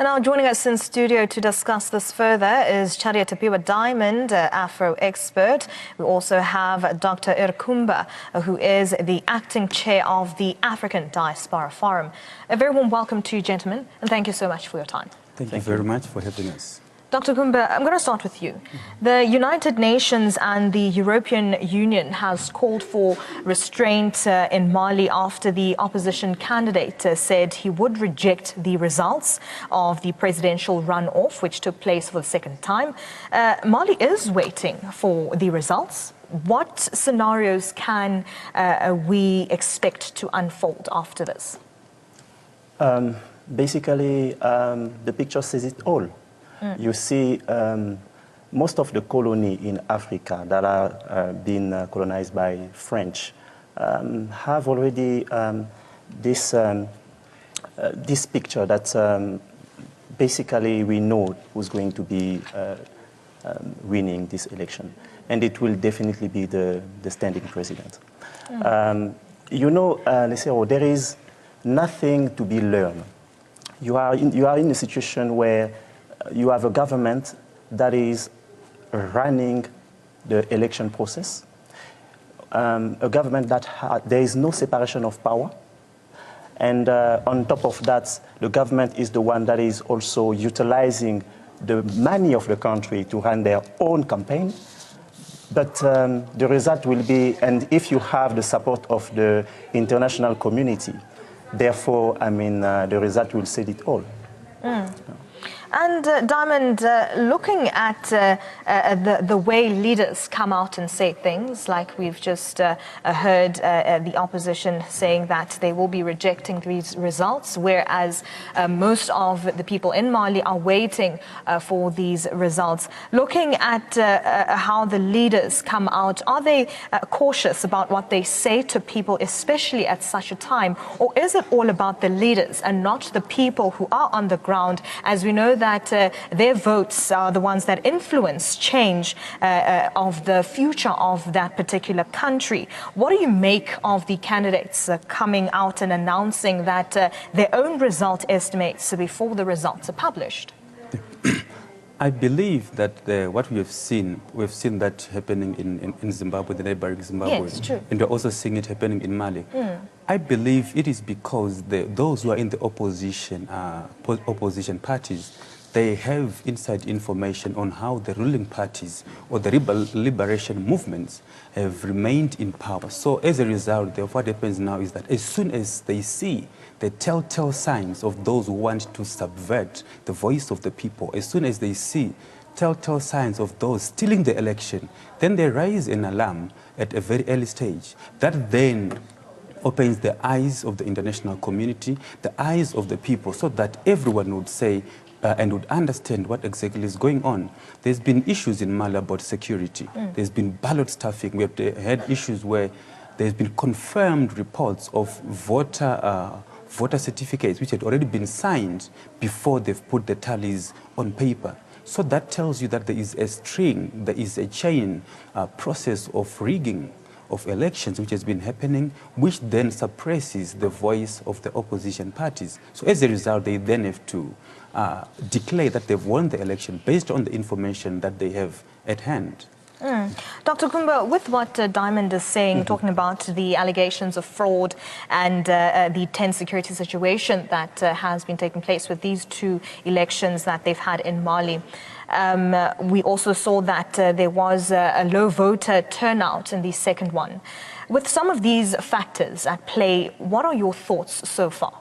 And now joining us in studio to discuss this further is Charia Tapiwa Diamond, Afro expert. We also have Dr. Irkumba, who is the acting chair of the African Diaspora Forum. A very warm welcome to you, gentlemen, and thank you so much for your time. Thank you very much for having us. Dr. Kumba, I'm going to start with you. The United Nations and the European Union has called for restraint in Mali after the opposition candidate said he would reject the results of the presidential runoff, which took place for the second time. Mali is waiting for the results. What scenarios can we expect to unfold after this? Basically, the picture says it all. You see, most of the colony in Africa that are being colonized by French have already this picture that basically we know who's going to be winning this election, and it will definitely be the standing president. You know, let's say, there is nothing to be learned. You are in a situation where you have a government that is running the election process, a government that there is no separation of power, and on top of that, the government is the one that is also utilizing the money of the country to run their own campaign. But the result will be, and if you have the support of the international community, therefore, I mean, the result will say it all. And Diamond, looking at the way leaders come out and say things, like we've just heard the opposition saying that they will be rejecting these results, whereas most of the people in Mali are waiting for these results. Looking at how the leaders come out, are they cautious about what they say to people, especially at such a time? Or is it all about the leaders and not the people who are on the ground? As we know that their votes are the ones that influence change of the future of that particular country. What do you make of the candidates coming out and announcing that their own result estimates before the results are published? I believe that what we've seen that happening in Zimbabwe, the neighboring Zimbabwe. Yes, true. And we're also seeing it happening in Mali. I believe it is because those who are in the opposition parties, they have inside information on how the ruling parties or the liberation movements have remained in power. So as a result, what happens now is that as soon as they see the telltale signs of those who want to subvert the voice of the people, as soon as they see telltale signs of those stealing the election, then they raise an alarm at a very early stage. That then opens the eyes of the international community, the eyes of the people, so that everyone would say and would understand what exactly is going on. There's been issues in Mali about security. There's been ballot stuffing. We have had issues where there's been confirmed reports of voter certificates which had already been signed before they've put the tallies on paper. So that tells you that there is a string, there is a chain process of rigging of elections which has been happening, which then suppresses the voice of the opposition parties. So as a result, they then have to declare that they've won the election based on the information that they have at hand. Dr. Kumba, with what Diamond is saying, talking about the allegations of fraud and the tense security situation that has been taking place with these two elections that they've had in Mali, we also saw that there was a low voter turnout in the second one. With some of these factors at play, what are your thoughts so far?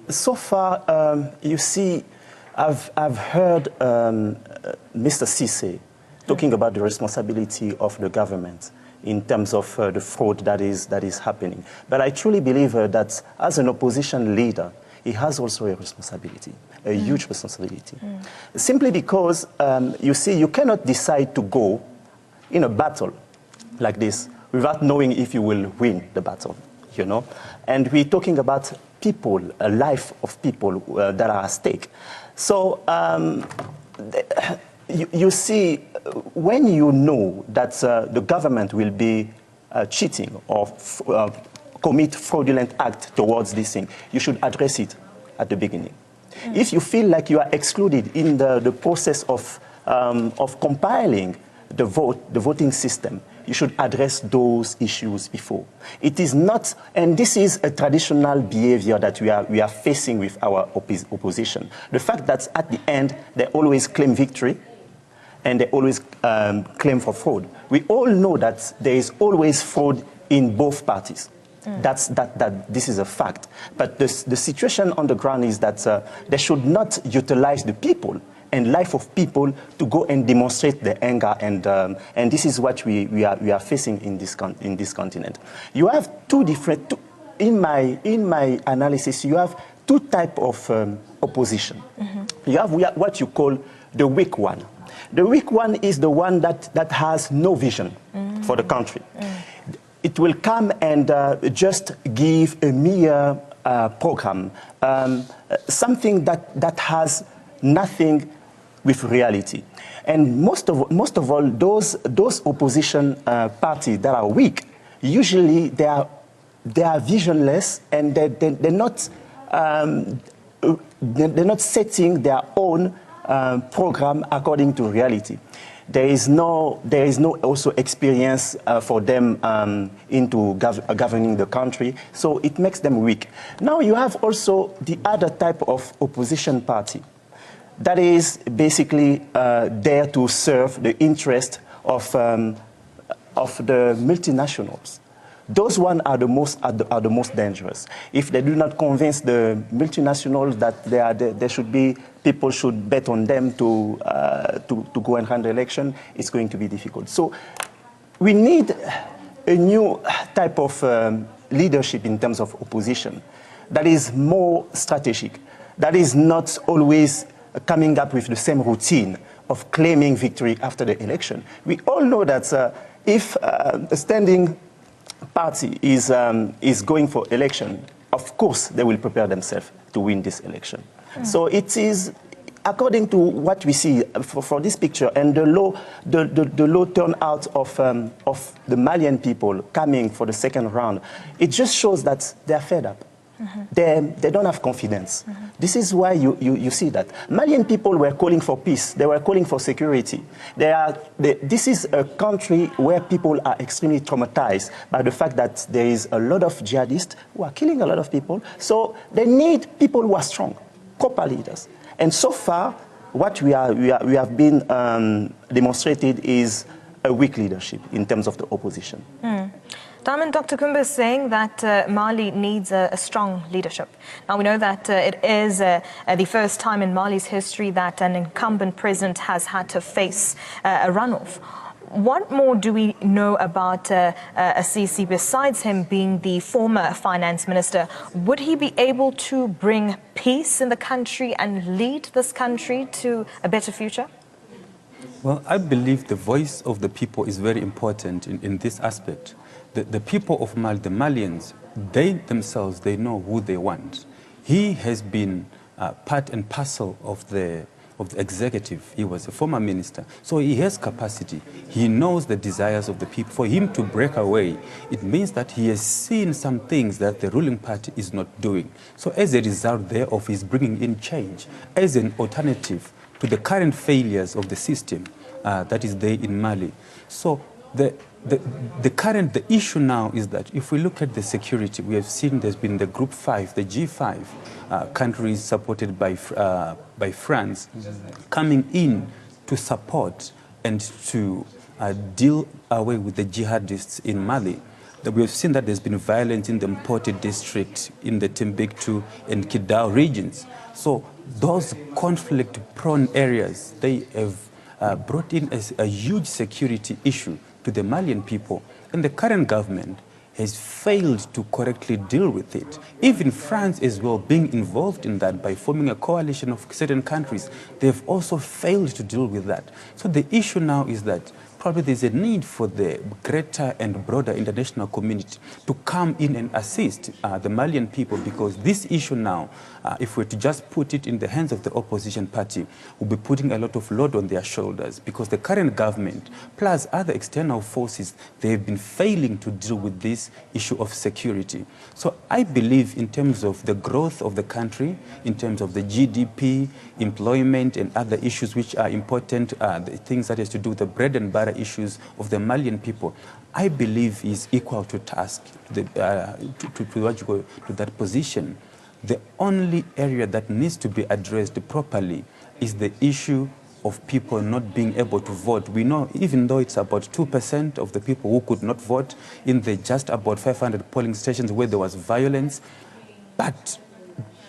So far, you see, I've heard Mr. Cissé talking about the responsibility of the government in terms of the fraud that is happening. But I truly believe that as an opposition leader, he has also a responsibility, a huge responsibility. Simply because, you see, you cannot decide to go in a battle like this without knowing if you will win the battle, you know? And we're talking about people, a life of people that are at stake. So you see, when you know that the government will be cheating or commit fraudulent act towards this thing, you should address it at the beginning. If you feel like you are excluded in the process of compiling the voting system, you should address those issues before. It is not, and this is a traditional behavior that we are facing with our opposition. The fact that at the end, they always claim victory, and they always claim for fraud. We all know that there is always fraud in both parties. This is a fact. But the situation on the ground is that they should not utilize the people and life of people to go and demonstrate their anger, and this is what we are facing in this continent. You have two different, in my analysis, you have two types of opposition. You have what you call the weak one. The weak one is the one that has no vision for the country. It will come and just give a mere program, something that has nothing with reality. And most of all, those opposition parties that are weak, usually they are visionless, and they're not setting their own program according to reality. There is no also experience for them into governing the country, so it makes them weak. Now you have also the other type of opposition party that is basically there to serve the interest of the multinationals. Those ones are the most dangerous. If they do not convince the multinationals that people should bet on them to go and run the election, it's going to be difficult. So we need a new type of leadership in terms of opposition that is more strategic, that is not always coming up with the same routine of claiming victory after the election. We all know that if a standing party is going for election, of course they will prepare themselves to win this election. So it is, according to what we see for this picture and the low turnout of the Malian people coming for the second round, it just shows that they are fed up. They don't have confidence. This is why you see that. Malian people were calling for peace. They were calling for security. This is a country where people are extremely traumatized by the fact that there is a lot of jihadists who are killing a lot of people. So they need people who are strong, proper leaders. And so far, what we have been demonstrated is a weak leadership in terms of the opposition. Diamond, Dr. Kumba is saying that Mali needs a strong leadership. Now, we know that it is the first time in Mali's history that an incumbent president has had to face a runoff. What more do we know about Assisi besides him being the former finance minister? Would he be able to bring peace in the country and lead this country to a better future? Well, I believe the voice of the people is very important in this aspect. The people of Mali, the Malians, they themselves, they know who they want. He has been part and parcel of the executive. He was a former minister. So he has capacity. He knows the desires of the people. For him to break away, it means that he has seen some things that the ruling party is not doing. So as a result thereof, he's bringing in change as an alternative to the current failures of the system that is there in Mali. So the issue now is that if we look at the security, we have seen there's been the Group 5, the G5 countries supported by France coming in to support and to deal away with the jihadists in Mali. We have seen that there's been violence in the Mpoti district, in the Timbuktu and Kidal regions. So those conflict-prone areas, they have brought in a huge security issue to the Malian people, and the current government has failed to correctly deal with it. Even France as well, being involved in that by forming a coalition of certain countries, they've also failed to deal with that. So the issue now is that probably there's a need for the greater and broader international community to come in and assist the Malian people, because this issue now, if we're to just put it in the hands of the opposition party, will be putting a lot of load on their shoulders, because the current government, plus other external forces, they've been failing to deal with this issue of security. So I believe in terms of the growth of the country, in terms of the GDP, employment, and other issues which are important, the things that has to do with the bread and butter issues of the Malian people, I believe is equal to task to that position. The only area that needs to be addressed properly is the issue of people not being able to vote. We know, even though it's about 2% of the people who could not vote in the just about 500 polling stations where there was violence, but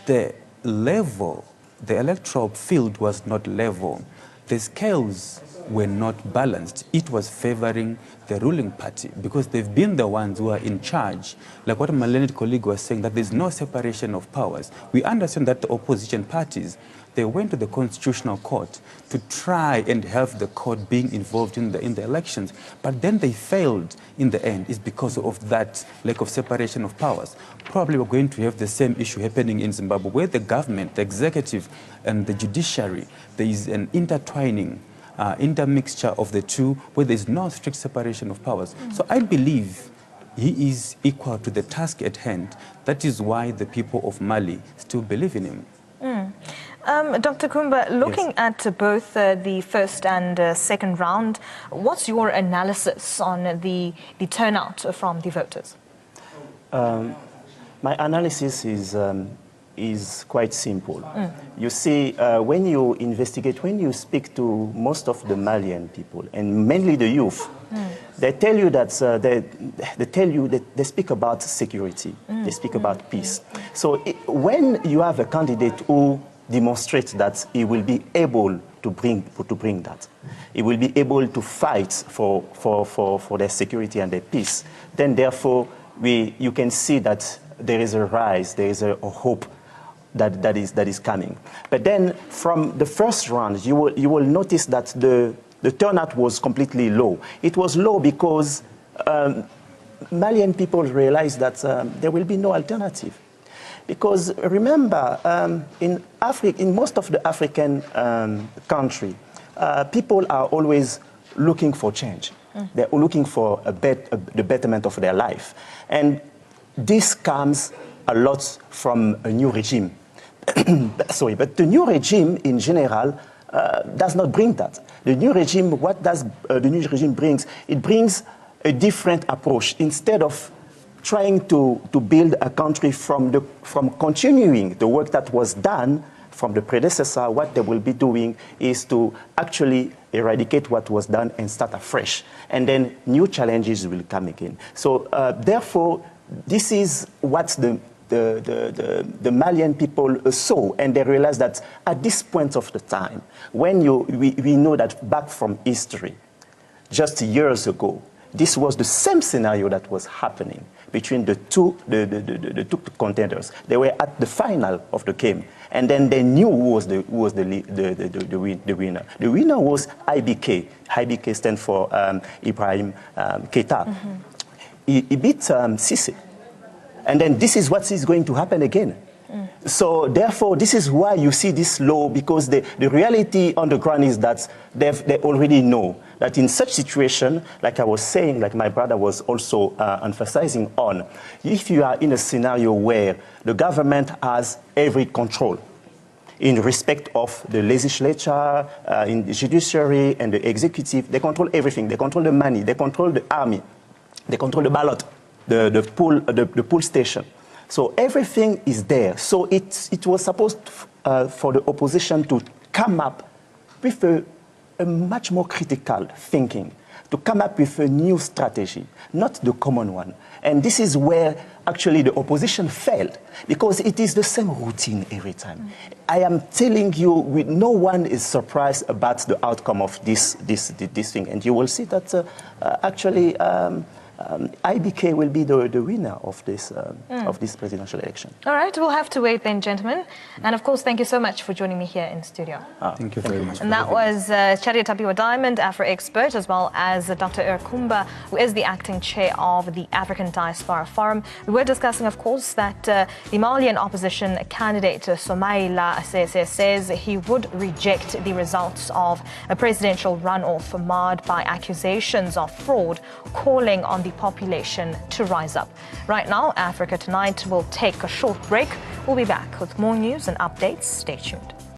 the level, the electoral field was not level. The scales were not balanced. It was favoring the ruling party because they've been the ones who are in charge. Like what my learned colleague was saying, that there's no separation of powers. We understand that the opposition parties, they went to the Constitutional Court to try and have the court being involved in the elections, but then they failed in the end. It's because of that lack of separation of powers. Probably we're going to have the same issue happening in Zimbabwe, where the government, the executive, and the judiciary, there is an intertwining, intermixture of the two, where there's no strict separation of powers. So I believe he is equal to the task at hand. That is why the people of Mali still believe in him. Dr. Kumba, looking at both the first and second round, what's your analysis on the turnout from the voters? My analysis is quite simple. You see, when you investigate, when you speak to most of the Malian people, and mainly the youth, they tell you that they speak about security, they speak about peace. So when you have a candidate who demonstrates that he will be able to bring that, he will be able to fight for their security and their peace, then therefore you can see that there is a rise, there is a hope that is coming. But then from the first round, you will notice that the turnout was completely low. It was low because Malian people realized that there will be no alternative. Because remember, in most of the African country, people are always looking for change. They're looking for the betterment of their life. And this comes a lot from a new regime. Sorry, but the new regime in general does not bring that. The new regime, what does the new regime brings? It brings a different approach. Instead of trying to build a country from continuing the work that was done from the predecessor, what they will be doing is to actually eradicate what was done and start afresh. And then new challenges will come again. So therefore, this is what the Malian people saw, and they realized that at this point of the time, when we know that back from history, just years ago, this was the same scenario that was happening between the two contenders. They were at the final of the game, and then they knew who was the winner. The winner was IBK. IBK stands for Ibrahim Keita. He beat Sisi. And then this is what is going to happen again. So therefore, this is why you see this low, because the reality on the ground is that they already know that in such situation, like I was saying, like my brother was also emphasizing on, if you are in a scenario where the government has every control in respect of the legislature, in the judiciary and the executive, they control everything. They control the money, they control the army, they control the ballot, the pool station. So everything is there. So it was supposed for the opposition to come up with a much more critical thinking, to come up with a new strategy, not the common one. And this is where actually the opposition failed, because it is the same routine every time. I am telling you, no one is surprised about the outcome of this thing. And you will see that actually IBK will be the winner of this presidential election. All right, we'll have to wait then, gentlemen. And of course, thank you so much for joining me here in studio. Thank you very much. And that was Chadiya Tapiwa Diamond, Afro expert, as well as Dr. Kumba, who is the acting chair of the African Diaspora Forum. We were discussing, of course, that the Malian opposition candidate Soumaila says he would reject the results of a presidential runoff marred by accusations of fraud, calling on the population to rise up. Right now, Africa Tonight will take a short break. We'll be back with more news and updates. Stay tuned.